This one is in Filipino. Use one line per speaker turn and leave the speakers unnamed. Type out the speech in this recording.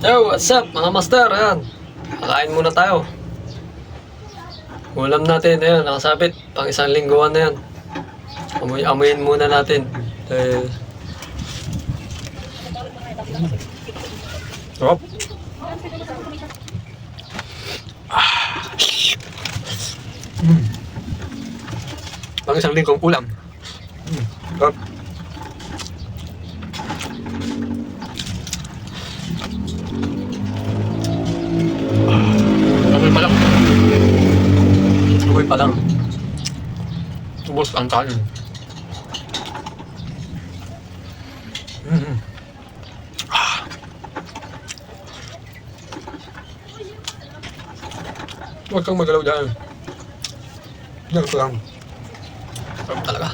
Yo, what's up mga master? Ayan, kakain muna tayo. Ulam natin, ayan, nakasabit. Pang isang lingguan na yan. Amuyin muna natin. Sarap. Pang isang linggong ulam. Sarap. Amoy pa lang. Amoy pa lang. Ubos ang kanin. Huwag kang magalaw dyan. Yan ko lang. Sarap talaga.